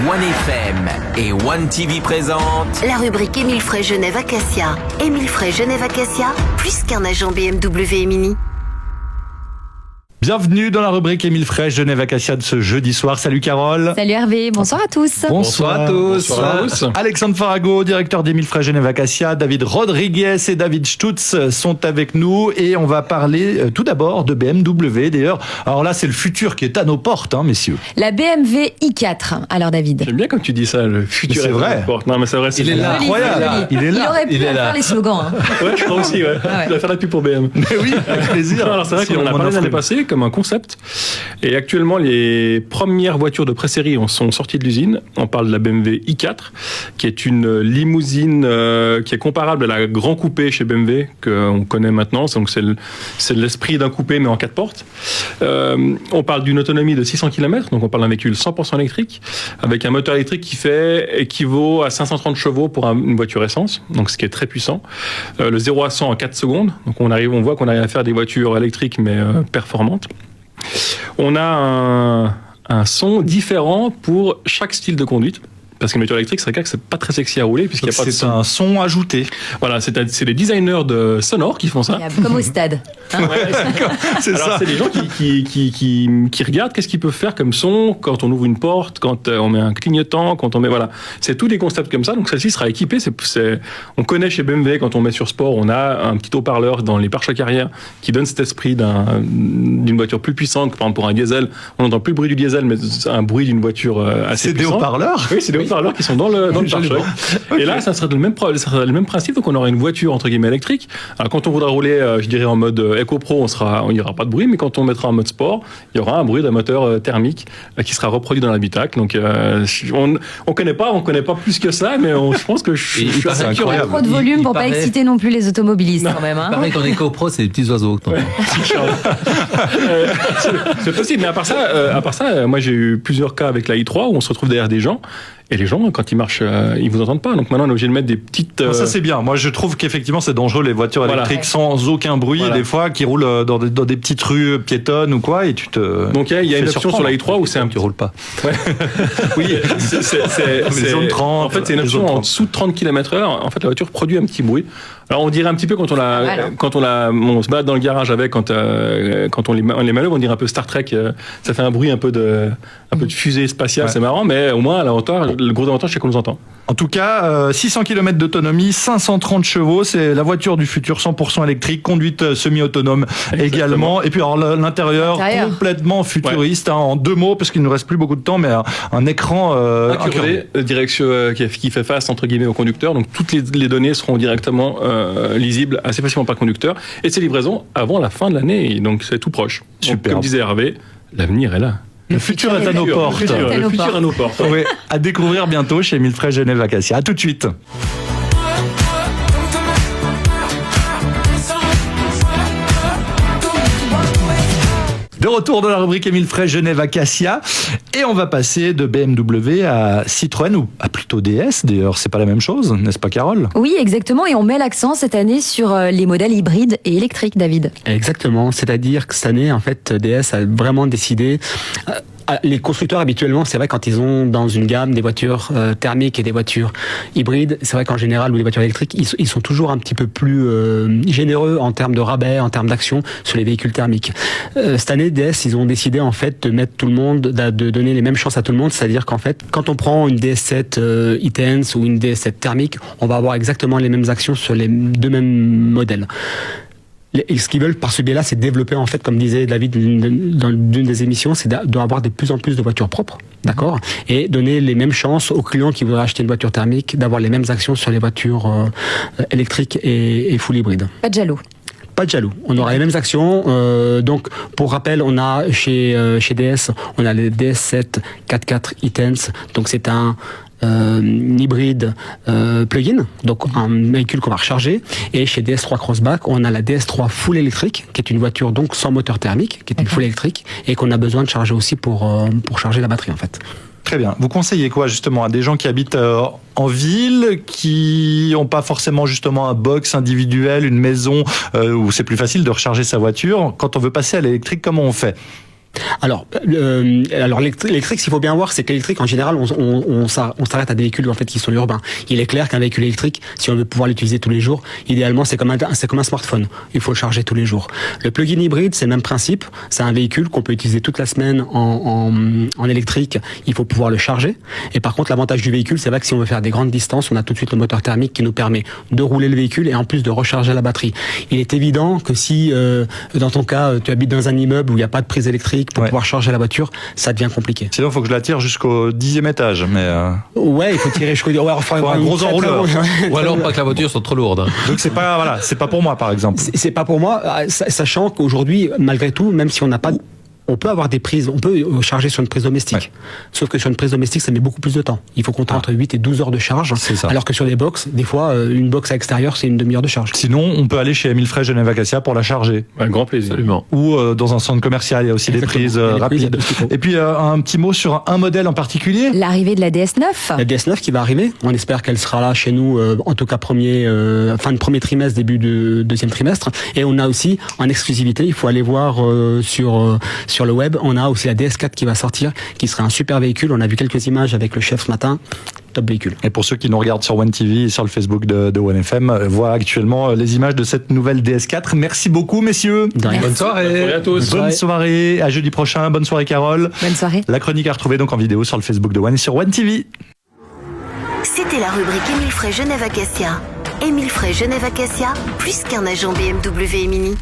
OneFM et OneTV présentent la rubrique Émile Frey Genève Acacia. Émile Frey Genève Acacia, plus qu'un agent BMW et Mini. Bienvenue dans la rubrique Émile Frey Genève Acacia de ce jeudi soir. Salut Carole. Salut Hervé, bonsoir à tous. Bonsoir à tous. Alexandre Farago, directeur d'Émile Frey Genève Acacia, David Rodriguez et David Stutz sont avec nous et on va parler tout d'abord de BMW. D'ailleurs, alors là c'est le futur qui est à nos portes, messieurs. La BMW i4. Alors David. J'aime bien quand tu dis ça, le futur c'est vrai. Non mais c'est vrai, Il est là, incroyable. Il aurait pu faire les slogans. Ouais, je crois aussi. Ouais. Il va faire la pub pour BM. Mais oui, avec plaisir. Alors c'est vrai qu'on en a parlé l'année passée comme un concept. Et actuellement, les premières voitures de pré-série sont sorties de l'usine. On parle de la BMW i4, qui est une limousine qui est comparable à la Grand Coupé chez BMW, qu'on connaît maintenant. Donc c'est l'esprit d'un coupé, mais en 4 portes. On parle d'une autonomie de 600 km, donc on parle d'un véhicule 100% électrique, avec un moteur électrique qui équivaut à 530 chevaux pour une voiture essence, donc ce qui est très puissant. Le 0 à 100 en 4 secondes. Donc on voit qu'on arrive à faire des voitures électriques, mais performantes. On a un son différent pour chaque style de conduite. Parce qu'une voiture électrique, c'est vrai que c'est pas très sexy à rouler puisqu'il n'y a pas de son. C'est un son ajouté. Voilà, c'est les designers de sonores qui font ça. Comme au stade. C'est Alors, ça. c'est des gens qui regardent qu'est-ce qu'ils peuvent faire comme son quand on ouvre une porte, quand on met un clignotant, quand on met voilà. C'est tous des concepts comme ça. Donc celle-ci sera équipée. On connaît chez BMW quand on met sur sport, on a un petit haut-parleur dans les pare-chocs arrière qui donne cet esprit d'une voiture plus puissante. Par exemple pour un diesel, on n'entend plus le bruit du diesel, mais un bruit d'une voiture assez puissante. C'est des haut-parleurs. Oui, c'est des haut-parleurs qui sont dans le pare-choc. Okay. Et là, ça serait le même principe. Donc, on aurait une voiture entre guillemets électrique. Alors, quand on voudra rouler, je dirais en mode Eco Pro, il n'y aura pas de bruit. Mais quand on mettra en mode sport, il y aura un bruit d'un moteur thermique qui sera reproduit dans l'habitacle. Donc, on connaît pas plus que ça, mais je pense que je suis assez curieux. Il y a trop de volume pour pas exciter non plus les automobilistes quand même. Il paraît qu'en Eco Pro, c'est des petits oiseaux. C'est possible. Mais à part ça, moi j'ai eu plusieurs cas avec la i3 où on se retrouve derrière des gens. Et les gens, quand ils marchent, ils vous entendent pas. Donc maintenant, on est obligé de mettre des petites... Ça, c'est bien. Moi, je trouve qu'effectivement, c'est dangereux, les voitures électriques sans aucun bruit, des fois, qui roulent dans des petites rues piétonnes ou quoi, et tu te... Donc, il y a une option sur la i3 où c'est Tu roules pas. Ouais. Oui, c'est zone 30. En fait, c'est une option en dessous de 30 km/h. En fait, la voiture produit un petit bruit. Alors, on dirait un petit peu on se balade dans le garage avec, quand on les manœuvre, on dirait un peu Star Trek. Ça fait un bruit un peu de fusée spatiale, c'est marrant, mais au moins, à la hauteur, le gros avantage, c'est qu'on nous entend. En tout cas, 600 km d'autonomie, 530 chevaux, c'est la voiture du futur 100% électrique, conduite semi-autonome également. Et puis alors l'intérieur complètement futuriste, en 2 mots, parce qu'il ne nous reste plus beaucoup de temps, mais un écran incurvé, direction qui fait face entre guillemets au conducteur. Donc toutes les données seront directement lisibles assez facilement par le conducteur. Et ces livraisons avant la fin de l'année, donc c'est tout proche. Super. Comme disait Hervé, l'avenir est là. Le futur est à nos portes. Le futur est à nos portes. Oui, à découvrir bientôt chez Émile Frey Genève Acacia. À tout de suite. De retour dans la rubrique Émile Frey Genève Acacia et on va passer de BMW à Citroën ou à plutôt DS. D'ailleurs, c'est pas la même chose, n'est-ce pas Carole ? Oui, exactement. Et on met l'accent cette année sur les modèles hybrides et électriques, David. Exactement. C'est-à-dire que cette année, en fait, DS a vraiment décidé... Les constructeurs, habituellement, c'est vrai, quand ils ont dans une gamme des voitures thermiques et des voitures hybrides, c'est vrai qu'en général, ou des voitures électriques, ils sont toujours un petit peu plus généreux en termes de rabais, en termes d'action sur les véhicules thermiques. Cette année, DS, ils ont décidé, en fait, de mettre tout le monde, de donner les mêmes chances à tout le monde, c'est-à-dire qu'en fait, quand on prend une DS7 e-Tense ou une DS7 thermique, on va avoir exactement les mêmes actions sur les 2 mêmes modèles. Et ce qu'ils veulent par ce biais-là, c'est développer, en fait, comme disait David dans d'une des émissions, c'est d'avoir de plus en plus de voitures propres, d'accord, et donner les mêmes chances aux clients qui voudraient acheter une voiture thermique, d'avoir les mêmes actions sur les voitures électriques et full hybrides. Pas de jaloux. Pas de jaloux. On aura les mêmes actions. Donc, pour rappel, on a chez DS, on a les DS7 4x4 e-Tense. Donc, c'est un hybride plug-in, donc un véhicule qu'on va recharger. Et chez DS3 Crossback, on a la DS3 full électrique, qui est une voiture donc sans moteur thermique, qui est une full électrique, et qu'on a besoin de charger aussi pour charger la batterie en fait. Très bien. Vous conseillez quoi justement à des gens qui habitent en ville, qui n'ont pas forcément justement un box individuel, une maison où c'est plus facile de recharger sa voiture? Quand on veut passer à l'électrique, comment on fait? Alors l'électrique, s'il faut bien voir, c'est que l'électrique, en général, on s'arrête à des véhicules en fait qui sont urbains. Il est clair qu'un véhicule électrique, si on veut pouvoir l'utiliser tous les jours, idéalement c'est comme un smartphone. Il faut le charger tous les jours. Le plug-in hybride, c'est le même principe. C'est un véhicule qu'on peut utiliser toute la semaine en électrique. Il faut pouvoir le charger. Et par contre, l'avantage du véhicule, c'est vrai que si on veut faire des grandes distances, on a tout de suite le moteur thermique qui nous permet de rouler le véhicule et en plus de recharger la batterie. Il est évident que si dans ton cas, tu habites dans un immeuble où il n'y a pas de prise électrique pour pouvoir charger la voiture, ça devient compliqué. Sinon, il faut que je la tire jusqu'au 10e étage. Mais ouais, il faut tirer jusqu'au... Ouais, faut un gros enrouleur. Ou alors pas que la voiture soit trop lourde. Donc c'est pas pour moi, par exemple. C'est pas pour moi, sachant qu'aujourd'hui, malgré tout, même si on n'a pas... On peut avoir des prises, on peut charger sur une prise domestique. Ouais. Sauf que sur une prise domestique, ça met beaucoup plus de temps. Il faut compter entre 8 et 12 heures de charge. Alors que sur des box, des fois, une box à l'extérieur, c'est une demi-heure de charge. Sinon, on peut aller chez Émile Frey Genève Acacia pour la charger. Un grand plaisir. Absolument. Ou dans un centre commercial, il y a aussi des prises rapides. Et puis, un petit mot sur un modèle en particulier. L'arrivée de la DS9. La DS9 qui va arriver. On espère qu'elle sera là chez nous, en tout cas fin de premier trimestre, début de deuxième trimestre. Et on a aussi, en exclusivité, il faut aller voir sur le web, on a aussi la DS4 qui va sortir, qui sera un super véhicule. On a vu quelques images avec le chef ce matin. Top véhicule. Et pour ceux qui nous regardent sur One TV et sur le Facebook de One FM, voient actuellement les images de cette nouvelle DS4. Merci beaucoup, messieurs. Bonne soirée à tous. Bonne soirée. À jeudi prochain. Bonne soirée, Carole. Bonne soirée. La chronique à retrouver donc en vidéo sur le Facebook de One et sur One TV. C'était la rubrique Émile Frey Genève Acacia. Émile Frey Genève Acacia, plus qu'un agent BMW et Mini.